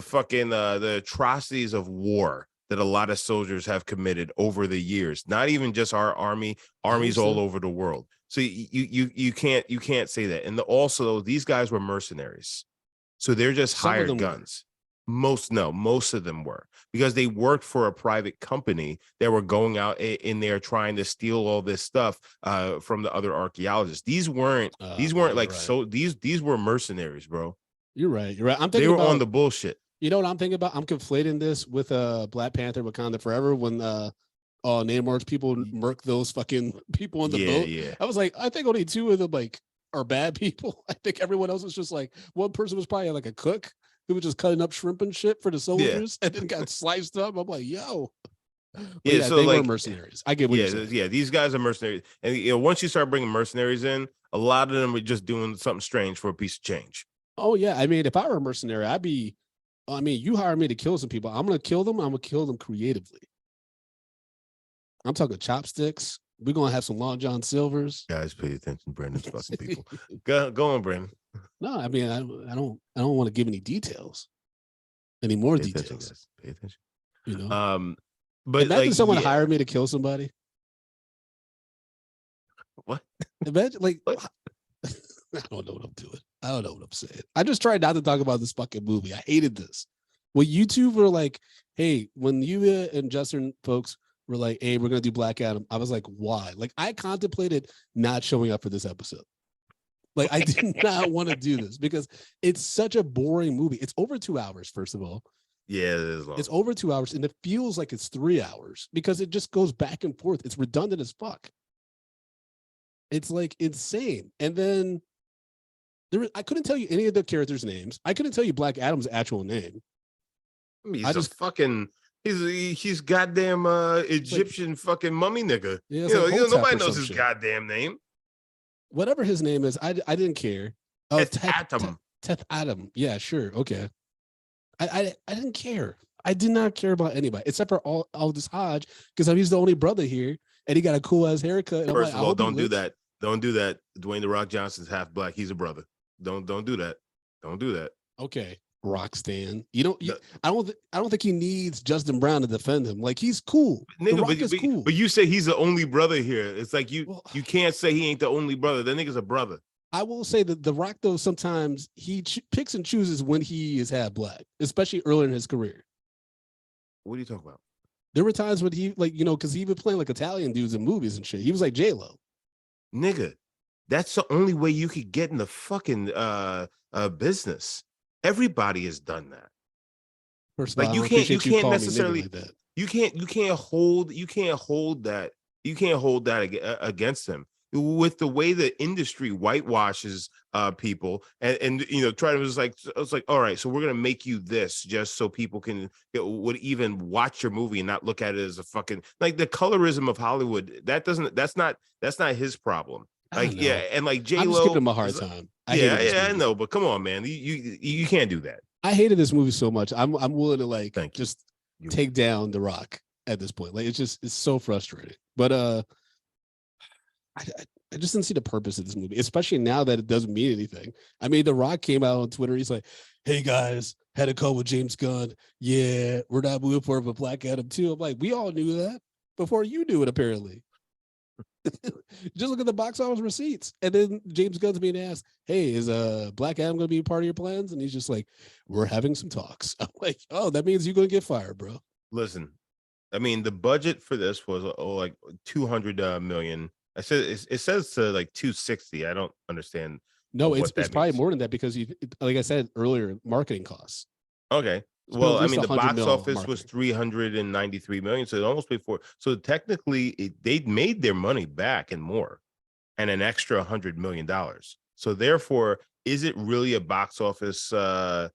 fucking the atrocities of war that a lot of soldiers have committed over the years. Not even just our armies all over the world. So you can't say that. And also these guys were mercenaries, so they're just hired guns. Most of them were, because they worked for a private company that were going out in there trying to steal all this stuff from the other archaeologists. These weren't like, so these were mercenaries, bro.
You're right. I'm thinking
they were on the bullshit.
You know what I'm thinking about? I'm conflating this with Black Panther Wakanda Forever when Namor's people murk those fucking people on the boat.
Yeah.
I was like, I think only 2 of them like are bad people. I think everyone else was just like, one person was probably like a cook who was just cutting up shrimp and shit for the soldiers and then got sliced up. I'm like, yo. But
so
they
like,
were mercenaries. I get what you're saying.
Yeah, these guys are mercenaries. And you know, once you start bringing mercenaries in, a lot of them are just doing something strange for a piece of change.
Oh yeah. I mean, if I were a mercenary, you hire me to kill some people. I'm going to kill them. I'm going to kill them creatively. I'm talking chopsticks. We're going to have some Long John Silvers.
Guys, pay attention. Brandon's fucking people. Go on, Brandon.
No, I mean, I don't want to give any details. Any more details.
Pay attention.
You know?
But
imagine someone hired me to kill somebody.
What?
Imagine, like,
what?
I don't know what I'm doing. I don't know what I'm saying. I just tried not to talk about this fucking movie. I hated this. When you two were like, hey, when you and Justin folks were like, hey, we're going to do Black Adam, I was like, why? Like, I contemplated not showing up for this episode. Like, I did not want to do this because it's such a boring movie. It's over 2 hours, first of all.
Yeah, it is long.
It's over 2 hours, and it feels like it's 3 hours because it just goes back and forth. It's redundant as fuck. It's like insane. And then I couldn't tell you any of the characters' names. I couldn't tell you Black Adam's actual name.
I mean, he's just fucking He's goddamn Egyptian fucking mummy nigga.
Yeah, it's like Hotep
Nobody
or
knows
some
his
shit.
goddamn name.
Whatever his name is, I didn't care. Oh,
It's Atom.
Teth Adam. Yeah, sure. Okay. I didn't care. I did not care about anybody except for Aldous Hodge because he's the only brother here and he got a cool ass haircut. And
First
I
of all,
hope
don't do that. Don't do that. Dwayne the Rock Johnson's half black. He's a brother. Don't do that. Don't do that.
Okay, Rockstan. You don't.
No,
I don't think he needs Justin Brown to defend him. Like he's cool. The
nigga,
Rock is cool.
but you say he's the only brother here. It's like you can't say he ain't the only brother. That nigga's a brother.
I will say that The Rock, though, sometimes he picks and chooses when he is half black, especially early in his career.
What are you talking about?
There were times when he, like, because he was playing like Italian dudes in movies and shit. He was like J-Lo.
Nigga, that's the only way you could get in the fucking business. Everybody has done that.
First of
like
all,
you can't necessarily like that. You can't hold that against him. With the way the industry whitewashes people and try to it's like, all right, so we're gonna make you this just so people can would even watch your movie and not look at it as a fucking like the colorism of Hollywood. That's not his problem. Like yeah, and like J-Lo,
I'm just giving him a hard time.
I know, but come on, man, you can't do that.
I hated this movie so much. I'm willing to just take down The Rock at this point. Like it's so frustrating. But I just didn't see the purpose of this movie, especially now that it doesn't mean anything. I mean, The Rock came out on Twitter. He's like, "Hey guys, had a call with James Gunn. Yeah, we're not moving forward with Black Adam 2." I'm like, we all knew that before you knew it, apparently. Just look at the box office receipts. And then James Gunn's being asked, "Hey, is Black Adam going to be part of your plans?" And he's just like, "We're having some talks." I'm like, "Oh, that means you're going to get fired, bro."
Listen, I mean, the budget for this was like 200 million. I said it says to like 260. I don't understand.
No, it's probably more than that because like I said earlier, marketing costs.
Okay.
So
well, I mean, the box office was 393 million, so it almost paid for. So technically, they made their money back and more, and an extra $100 million. So therefore, is it really a box office? I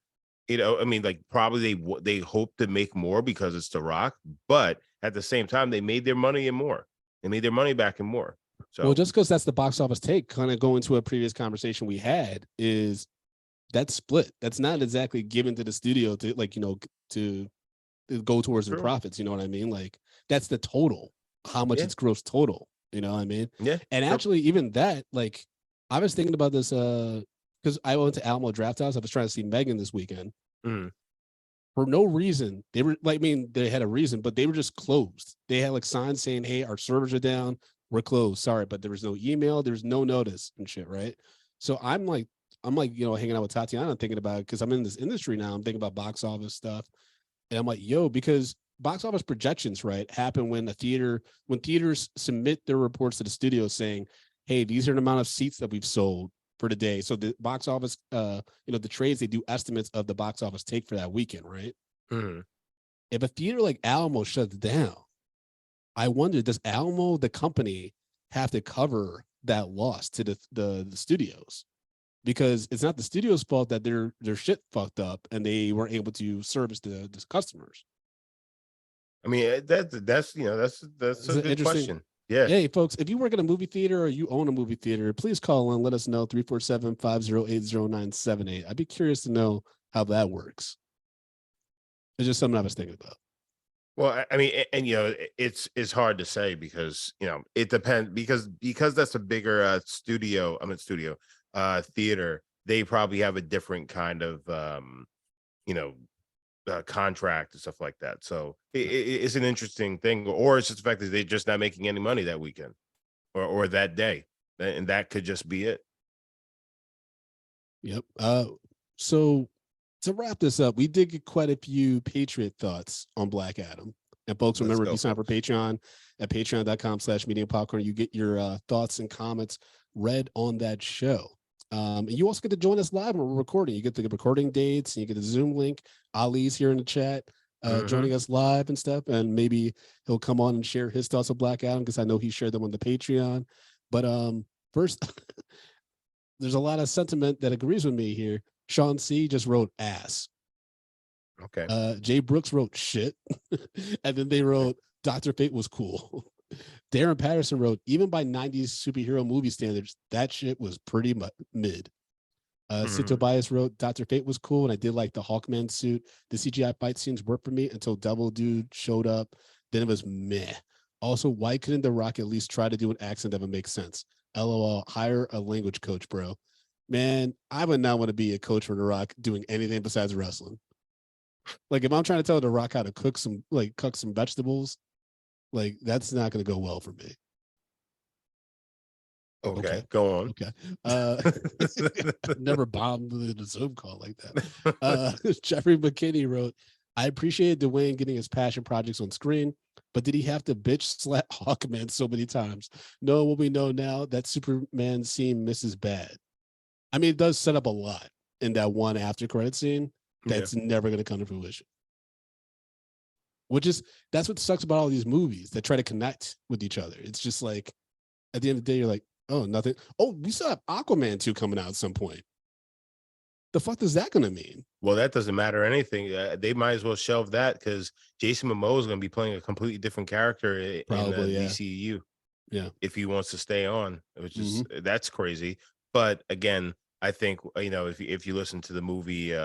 mean, like probably they hope to make more because it's The Rock, but at the same time, they made their money and more. They made their money back and more. So,
well, just because that's the box office take, kind of going to a previous conversation we had, is that split. That's not exactly given to the studio to to go towards their profits. You know what I mean? Like that's the total, how much it's gross total. You know what I mean?
Yeah.
And actually, even that, like, I was thinking about this because I went to Alamo Draft House. I was trying to see Megan this weekend. For no reason. They were like, I mean, they had a reason, but they were just closed. They had like signs saying, "Hey, our servers are down. We're closed. Sorry," but there was no email. There's no notice and shit, right? So I'm like, hanging out with Tatiana, thinking about it because I'm in this industry now. I'm thinking about box office stuff, and I'm like, yo, because box office projections, right, happen when theaters submit their reports to the studio saying, "Hey, these are the amount of seats that we've sold for the day." So the box office, the trades, they do estimates of the box office take for that weekend, right? If a theater like Alamo shuts down, I wonder, does Alamo, the company, have to cover that loss to the studios? Because it's not the studio's fault that their shit fucked up and they weren't able to service the customers.
I mean, that's a good question. Yeah.
Hey, folks, if you work at a movie theater or you own a movie theater, please call and let us know 347-508-0978. I'd be curious to know how that works. It's just something I was thinking about.
Well, I mean, and it's hard to say because it depends because that's a bigger theater. They probably have a different kind of contract and stuff like that. So it's an interesting thing, or it's just the fact that they're just not making any money that weekend or that day, and that could just be it.
Yep. So to wrap this up, we did get quite a few Patriot thoughts on Black Adam. And folks, remember, if you sign up for Patreon at patreon.com/media popcorn, you get your thoughts and comments read on that show. And you also get to join us live when we're recording. You get the recording dates and you get the Zoom link. Ali's here in the chat, joining us live and stuff. And maybe he'll come on and share his thoughts of Black Adam because I know he shared them on the Patreon. But first, there's a lot of sentiment that agrees with me here. Sean C just wrote ass.
Okay.
Jay Brooks wrote shit, and then they wrote Dr. Fate was cool. Darren Patterson wrote, even by 90s superhero movie standards, that shit was pretty mid. Sid Tobias wrote, Dr. Fate was cool, and I did like the Hawkman suit. The CGI fight scenes worked for me until Devil Dude showed up. Then it was meh. Also, why couldn't The Rock at least try to do an accent that would make sense? LOL, hire a language coach, bro. Man, I would not want to be a coach for The Rock doing anything besides wrestling. Like, if I'm trying to tell The Rock how to cook some vegetables, like, that's not going to go well for me.
Okay, go on.
Okay. Never bombed in a Zoom call like that. Jeffrey McKinney wrote, I appreciated Dwayne getting his passion projects on screen, but did he have to bitch slap Hawkman so many times? No, what we know now, that Superman scene misses bad. I mean, it does set up a lot in that one after credit scene that's never going to come to fruition. That's what sucks about all these movies that try to connect with each other. It's just like, at the end of the day, you're like, oh, nothing. Oh, we still have Aquaman 2 coming out at some point. The fuck is that going to mean?
Well, that doesn't matter anything. They might as well shelve that because Jason Momoa is going to be playing a completely different character in DCEU.
Yeah,
if he wants to stay on, which is that's crazy. But again, I think if you listen to the movie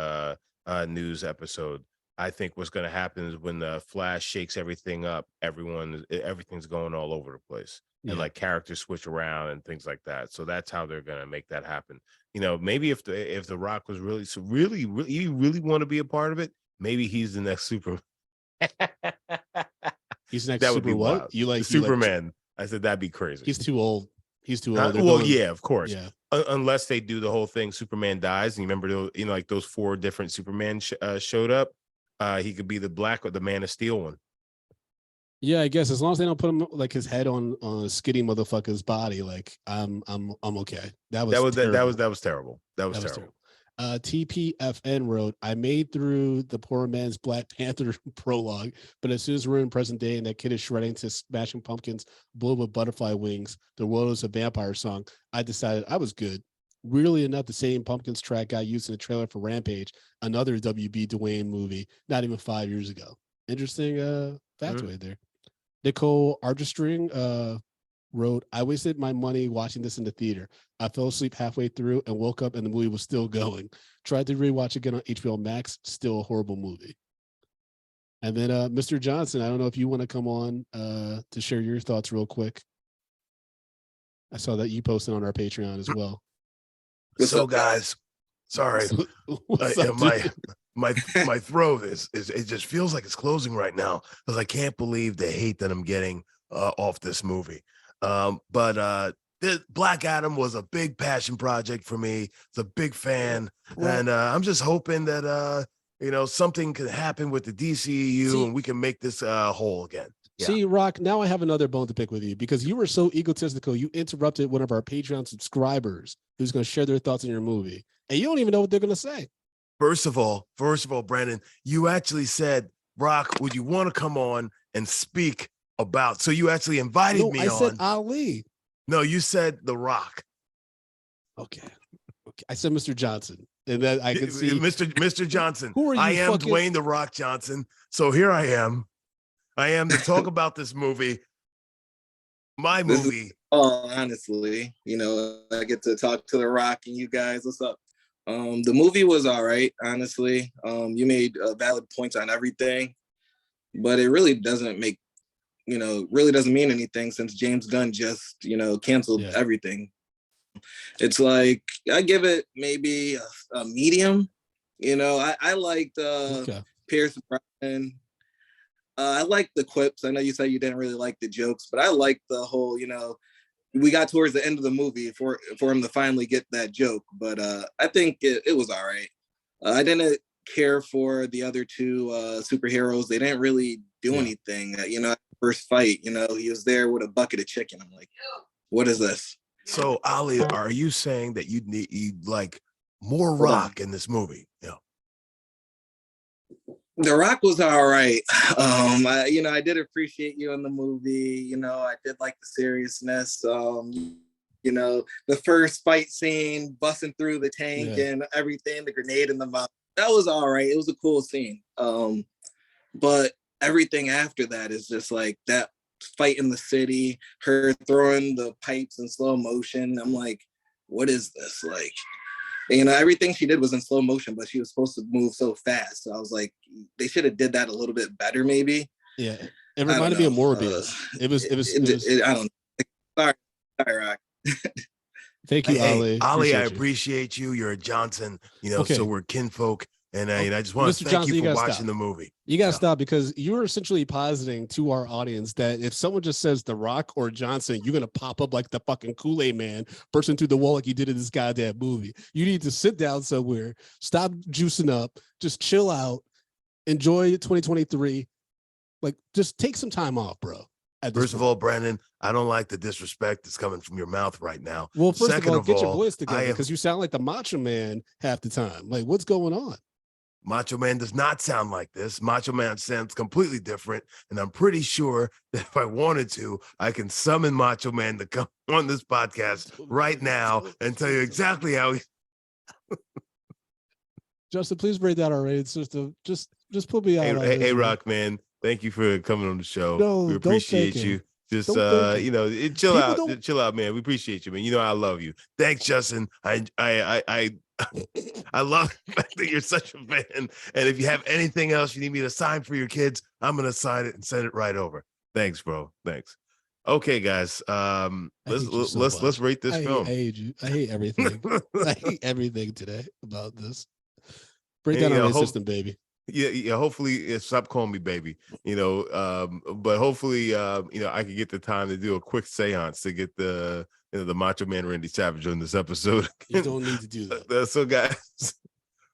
news episode, I think what's going to happen is when the Flash shakes everything up, everything's going all over the place. And like characters switch around and things like that. So that's how they're gonna make that happen. Maybe if the Rock was really you really want to be a part of it, maybe he's the next Superman.
He's next
that
Super
would be
what?
wild.
You like
Superman? I said that'd be crazy.
He's too old. He's too old.
Well, yeah, of course.
Yeah.
Unless they do the whole thing, Superman dies. And you remember, like those 4 different Superman showed up. He could be the Black or the Man of Steel one.
Yeah, I guess as long as they don't put him like his head on a skinny motherfucker's body, like I'm okay. That was terrible.
That was terrible.
TPFN wrote, I made through the poor man's Black Panther prologue, but as soon as we're in present day and that kid is shredding to Smashing Pumpkins, Blow with Butterfly Wings, the world is a vampire song, I decided I was good. Weirdly enough, the same Pumpkins track got used in the trailer for Rampage, another WB Dwayne movie, not even 5 years ago. Interesting factoid there. Nicole Argestring wrote, I wasted my money watching this in the theater. I fell asleep halfway through and woke up and the movie was still going. Tried to rewatch again on HBO Max, still a horrible movie. And then Mr. Johnson, I don't know if you want to come on to share your thoughts real quick. I saw that you posted on our Patreon as well.
So guys, sorry. My throat is it just feels like it's closing right now because I can't believe the hate that I'm getting off this movie. But Black Adam was a big passion project for me. It's a big fan, and I'm just hoping that something could happen with the DCEU and we can make this whole again. Yeah.
See, Rock, now I have another bone to pick with you because you were so egotistical. You interrupted one of our Patreon subscribers who's going to share their thoughts on your movie, and you don't even know what they're going to say.
First of all, Brandon, you actually said, Rock, would you want to come on and speak about? So you actually invited me on.
I said Ali.
No, you said The Rock.
Okay. I said Mr. Johnson. And then I could see
Mr. Johnson.
Who are you?
I am Dwayne The Rock Johnson. So here I am. I am to talk about this movie. My movie.
Honestly, I get to talk to The Rock and you guys. What's up? The movie was all right, honestly. You made valid points on everything, but it really doesn't mean anything since James Gunn just, canceled everything. It's like, I give it maybe a medium. I liked Pierce Brosnan. I like the quips. I know you said you didn't really like the jokes, but I like the whole, we got towards the end of the movie for him to finally get that joke. But I think it was all right. I didn't care for the other 2 superheroes. They didn't really do anything. First fight, he was there with a bucket of chicken. I'm like, what is this?
So, Ali, are you saying that you'd like more Rock in this movie? Yeah.
The Rock was all right. I did appreciate you in the movie. I did like the seriousness. The first fight scene, busting through the tank and everything, the grenade in the mouth. that was all right. It was a cool scene. But everything after that is just like that fight in the city, her throwing the pipes in slow motion. I'm like, what is this? Like, you know, everything she did was in slow motion, but she was supposed to move so fast. So I was like, they should have did that a little bit better, maybe.
Yeah, it reminded me of Morbius. It was.
I don't know. Sorry, Rock.
Thank you, Ali.
Ali, I appreciate you. You're a Johnson, you know, so we're kinfolk. And I just want to thank
Johnson,
you for watching the movie.
You got to stop, because you're essentially positing to our audience that if someone just says The Rock or Johnson, you're going to pop up like the fucking Kool-Aid man, bursting through the wall like you did in this goddamn movie. You need to sit down somewhere, stop juicing up, just chill out, enjoy 2023. Like, just take some time off, bro.
First of all, Brandon, I don't like the disrespect that's coming from your mouth right now.
Well, Second of all, get your voice together, because you sound like the Macho Man half the time. Like, what's going on?
Macho Man does not sound like this. Macho Man sounds completely different. And I'm pretty sure that if I wanted to, I can summon Macho Man to come on this podcast right now and tell you exactly how he.
Justin, please break down our ratings. Just put me out.
Hey, Rock, man. Thank you for coming on the show.
No,
we appreciate you. Just you know, chill out, man. We appreciate you, man. You know I love you. Thanks, Justin. I love the fact that you're such a fan. And if you have anything else you need me to sign for your kids, I'm gonna sign it and send it right over. Thanks, bro. Thanks. Okay, guys. Let's rate this film.
I hate you. I hate everything. I hate everything today about this. Break down our system, baby.
Yeah. Hopefully, stop calling me baby. You know, but hopefully, you know, I can get the time to do a quick seance to get the Macho Man Randy Savage on this episode.
You don't need to do that.
So, guys,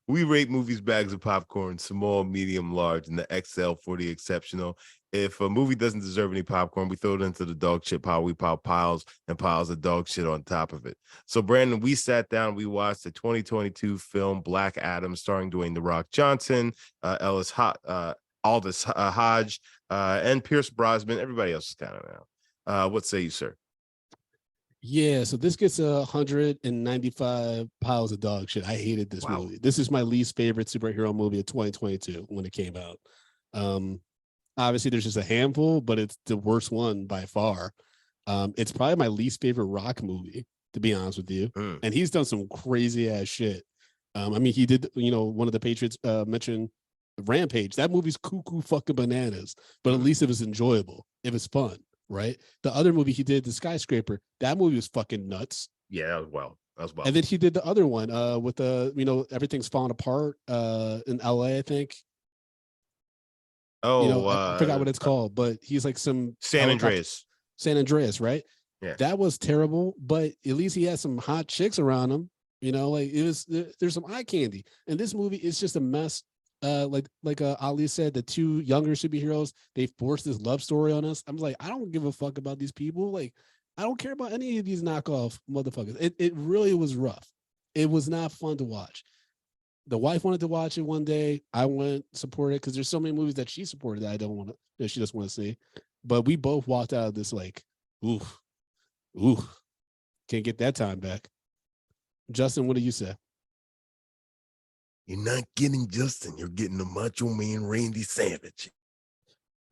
we rate movies bags of popcorn, small, medium, large, and the XL for the exceptional. If a movie doesn't deserve any popcorn, we throw it into the dog shit pile. We pile piles and piles of dog shit on top of it. So, Brandon, we sat down, we watched the 2022 film Black Adam, starring Dwayne "The Rock" Johnson, Aldous Hodge, and Pierce Brosnan. Everybody else is kind of out. What say you, sir?
Yeah, so this gets 195 piles of dog shit. I hated this movie. This is my least favorite superhero movie of 2022 when it came out. Obviously, there's just a handful, but it's the worst one by far. It's probably my least favorite Rock movie, to be honest with you. And he's done some crazy ass shit. I mean, he did, you know, one of the Patriots mentioned Rampage. That movie's cuckoo fucking bananas, but at least it was enjoyable. It was fun, right? The other movie he did, The Skyscraper, that movie was fucking nuts.
Yeah, that was well.
And then he did the other one with you know, everything's falling apart in LA, I think.
Oh,
you know, I forgot what it's called, but he's like some
San Andreas,
right? Yeah, that was terrible, but at least he had some hot chicks around him. You know, like there's some eye candy, and this movie is just a mess. Like Ali said, the two younger superheroes, they forced this love story on us. I'm like, I don't give a fuck about these people. Like, I don't care about any of these knockoff motherfuckers. It really was rough. It was not fun to watch. The wife wanted to watch it one day. I went support it because there's so many movies that she supported that I don't want to, that she doesn't want to see. But we both walked out of this like, ooh, can't get that time back. Justin, what do you say?
You're not getting Justin. You're getting the Macho Man Randy Savage.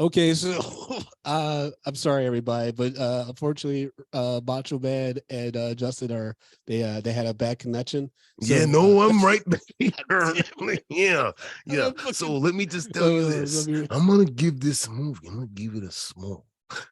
Okay, so I'm sorry, everybody, but unfortunately, Macho Man and Justin they had a bad connection.
So, yeah, no, I'm right back. yeah. So let me just tell you this: I'm gonna give this movie. I'm gonna give it a small.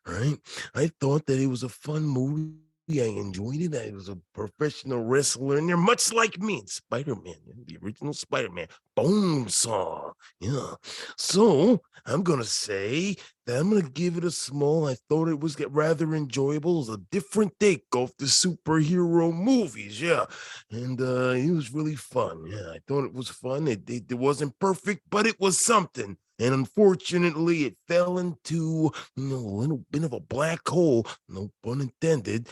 Right? I thought that it was a fun movie. I enjoyed it. I was a professional wrestler, and they're much like me, Spider-Man, the original Spider-Man, Bonesaw. Yeah. So I'm gonna say that I'm gonna give it a small. I thought it was rather enjoyable. It was a different take off the superhero movies. Yeah. And it was really fun. Yeah, I thought it was fun. It wasn't perfect, but it was something. And unfortunately, it fell into a little bit of a black hole, no pun intended,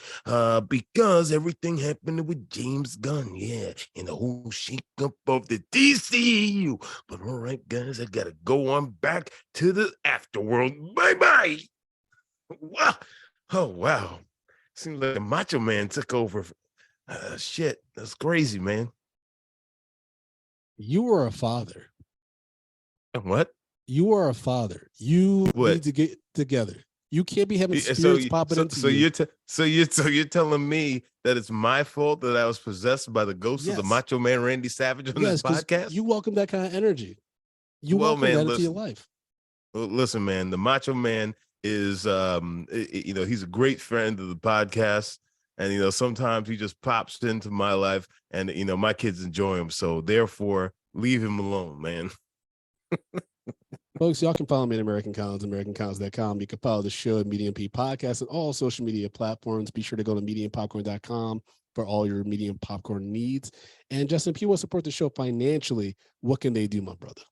because everything happened with James Gunn, yeah, and the whole shakeup of the DCEU. But all right, guys, I gotta go on back to the afterworld. Bye-bye. Wow. Oh, wow. Seems like the Macho Man took over. Shit, that's crazy, man.
You are a father.
What?
You are a father. You need to get together. You can't be having spirits popping into you.
So you're telling me that it's my fault that I was possessed by the ghost of the Macho Man Randy Savage on this podcast?
You welcome that kind of energy. You welcome that into your life.
Listen, man, the Macho Man is he's a great friend of the podcast. And sometimes he just pops into my life and my kids enjoy him. So therefore, leave him alone, man.
Folks, y'all can follow me at American Collins, AmericanCollins.com. You can follow the show at Medium P Podcast on all social media platforms. Be sure to go to MediumPopcorn.com for all your Medium Popcorn needs. And Justin, if you want to support the show financially, what can they do, my brother?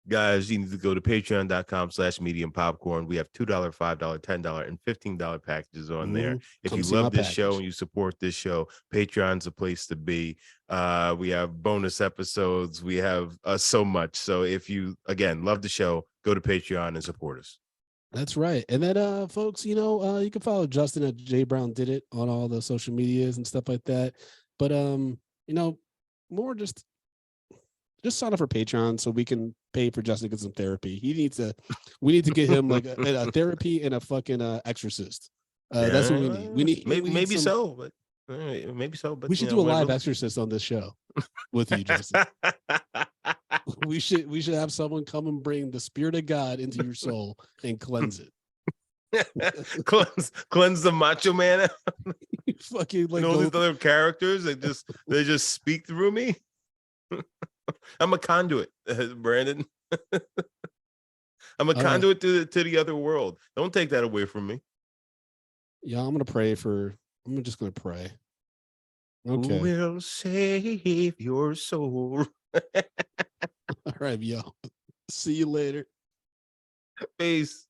Guys, you need to go to patreon.com/medium popcorn. We have $2, $5, $10, and $15 packages on there. If you love this show and you support this show, Patreon's a place to be. We have bonus episodes. We have so much. So if you, again, love the show, go to Patreon and support us.
That's right. And then, folks, you can follow Justin at J Brown Did It on all the social medias and stuff like that. But, more just sign up for Patreon so we can pay for Justin to get some therapy. We need to get him like a therapy and a fucking exorcist. That's what we need. We need
maybe so, but
we should do a live exorcist on this show with you, Justin. we should have someone come and bring the spirit of God into your soul and cleanse it.
cleanse the Macho Man.
Fucking like
all these other characters they just speak through me. I'm a conduit, Brandon. I'm a conduit to the other world. Don't take that away from me.
Yeah, I'm just gonna pray. Okay.
Who will save your soul?
All right, yo. See you later.
Peace.